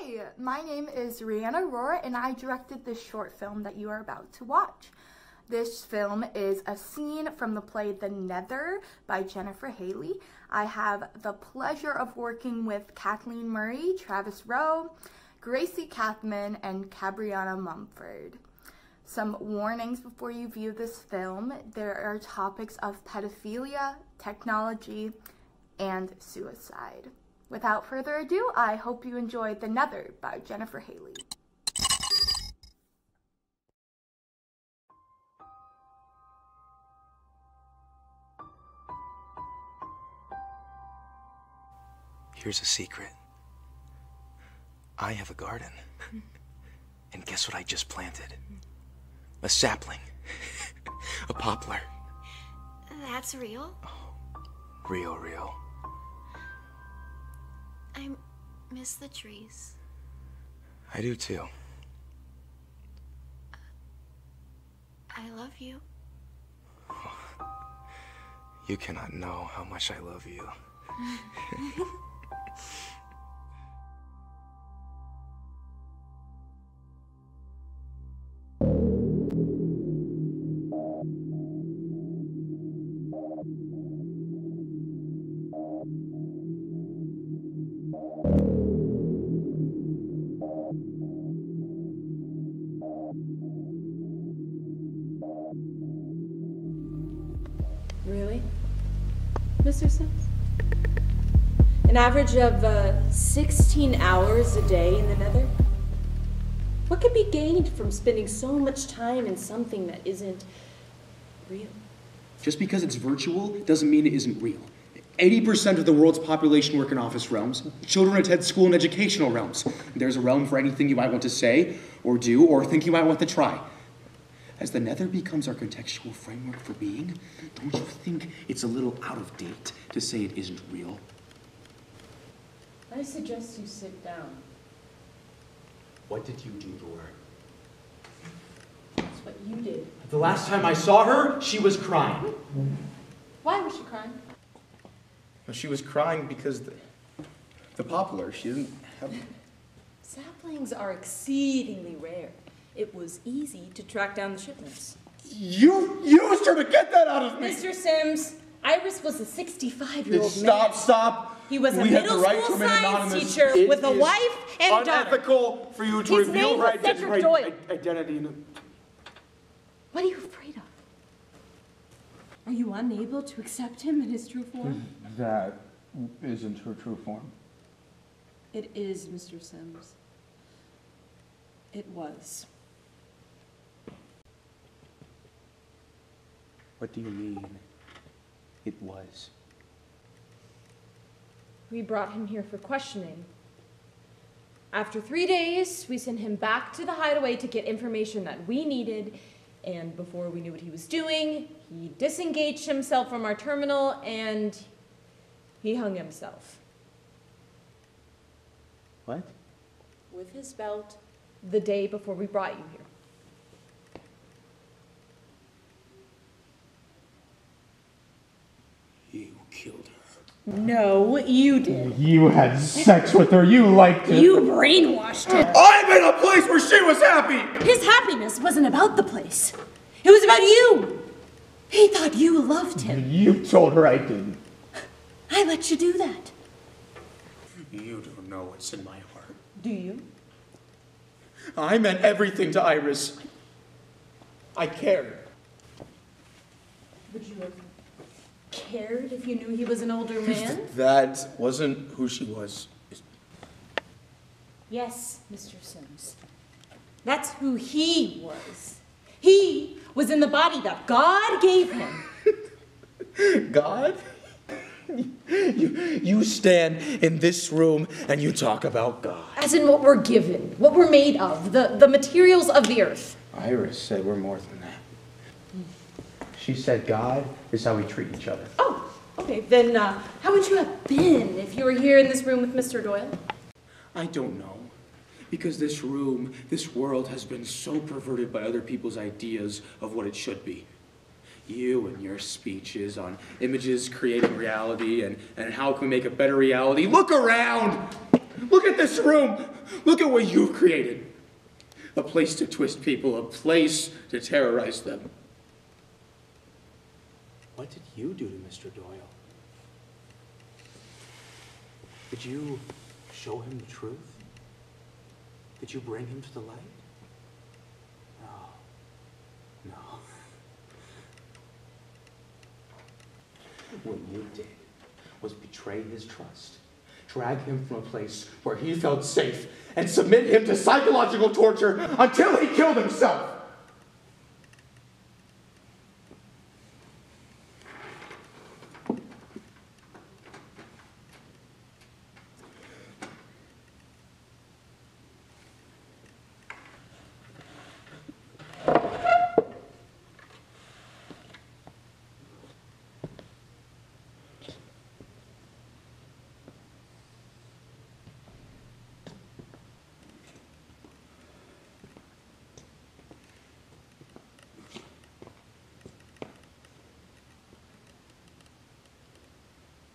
Hi, my name is Rihanna Rohr, and I directed this short film that you are about to watch. This film is a scene from the play TheNether by Jenifer. I have the pleasure of working with Kathleen Murray, Travis Rowe, Gracie Kathman, and Cabriana Mumford. Some warnings before you view this film. There are topics of pedophilia, technology, and suicide. Without further ado, I hope you enjoy TheNether by Jenifer. Here's a secret. I have a garden. And guess what I just planted? A sapling. A poplar. That's real? Oh, real. I miss the trees. I do too. I love you. You cannot know how much I love you. Really? Mr. Sims? An average of 16 hours a day in the Nether? What could be gained from spending so much time in something that isn't real? Just because it's virtual doesn't mean it isn't real. 80% of the world's population work in office realms. Children attend school and educational realms. There's a realm for anything you might want to say, or do, or think you might want to try. As the Nether becomes our contextual framework for being, don't you think it's a little out of date to say it isn't real? I suggest you sit down. What did you do to her? That's what you did. The last time I saw her, she was crying. Why was she crying? She was crying because the poplar, she didn't have... Saplings are exceedingly rare. It was easy to track down the shipments. You used her to get that out of me! Mr. Sims, Iris was a 65-year-old man. Stop! He was a We middle have the right school to remain science anonymous. teacher It with a is wife and daughter. unethical for you to His reveal name was Cedric Doyle. identity. What are you afraid of? Are you unable to accept him in his true form? That isn't her true form. It is, Mr. Sims. It was. What do you mean, it was? We brought him here for questioning. After 3 days, we sent him back to the hideaway to get information that we needed, and before we knew what he was doing, he disengaged himself from our terminal and he hung himself. What? With his belt the day before we brought you here. You killed her. No, you did. You had sex with her, you liked it. You brainwashed him. I'm in a place where she was happy! His happiness wasn't about the place. It was about you. He thought you loved him. You told her I didn't. I let you do that. You don't know what's in my heart. Do you? I meant everything to Iris. I cared. Would you have cared if you knew he was an older man? That wasn't who she was. Yes, Mr. Sims. That's who he was. He was in the body that God gave him. God? You stand in this room and you talk about God. As in what we're given, what we're made of, the materials of the earth. Iris said we're more than that. She said God is how we treat each other. Oh, okay. Then how would you have been if you were here in this room with Mr. Doyle? I don't know. Because this room, this world has been so perverted by other people's ideas of what it should be. You and your speeches on images creating reality and how can we make a better reality. Look around! Look at this room! Look at what you've created. A place to twist people, a place to terrorize them. What did you do to Mr. Doyle? Did you show him the truth? Did you bring him to the light? No. What you did was betray his trust, drag him from a place where he felt safe, and submit him to psychological torture until he killed himself.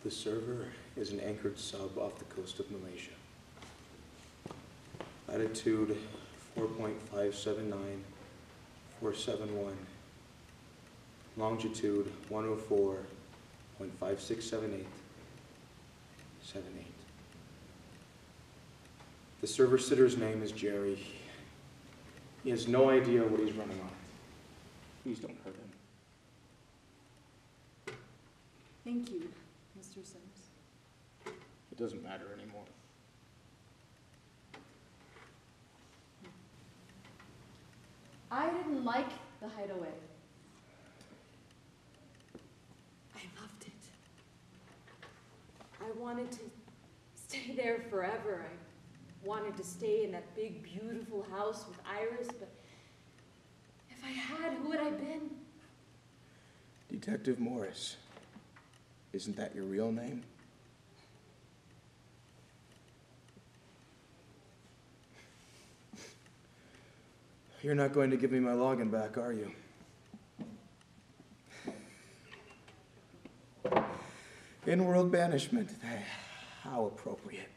The server is an anchored sub off the coast of Malaysia. Latitude 4.579471. Longitude 104.5678. The server sitter's name is Jerry. He has no idea what he's running on. Please don't hurt him. Thank you, Mr. Sims. It doesn't matter anymore. I didn't like the hideaway. I loved it. I wanted to stay there forever. I wanted to stay in that big, beautiful house with Iris, but if I had, who would I been? Detective Morris. Isn't that your real name? You're not going to give me my login back, are you? In-world banishment. How appropriate.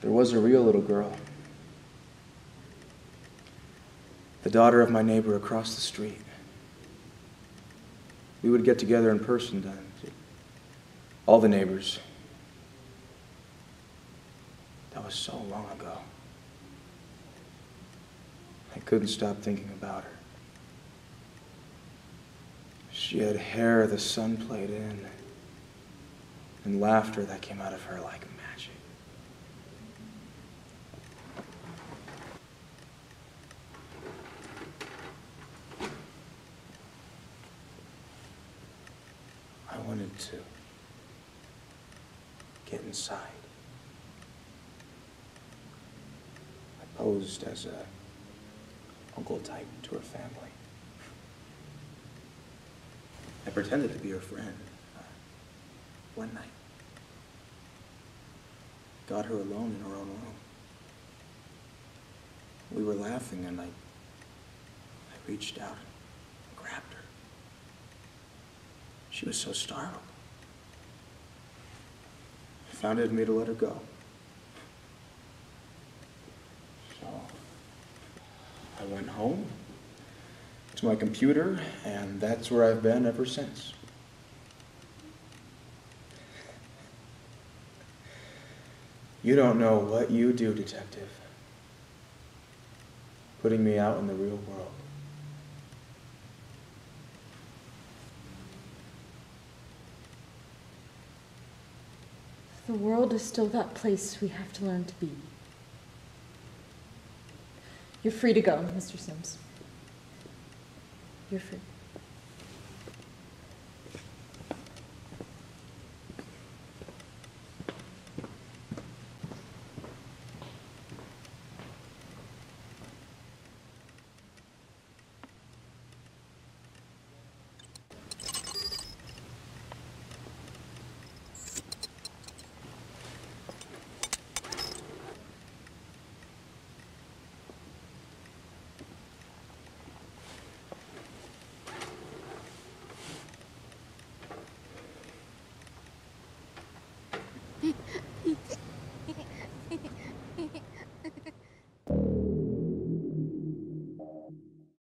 There was a real little girl. The daughter of my neighbor across the street. We would get together in person then. All the neighbors. That was so long ago. I couldn't stop thinking about her. She had hair the sun played in, and laughter that came out of her like magic. I wanted to get inside. I posed as a uncle type to her family. I pretended to be her friend. One night, got her alone in her own room. We were laughing and I reached out and grabbed her. She was so startled. I found it in me to let her go. So I went home to my computer, and that's where I've been ever since. You don't know what you do, detective. Putting me out in the real world. The world is still that place we have to learn to be. You're free to go, Mr. Sims. You're free.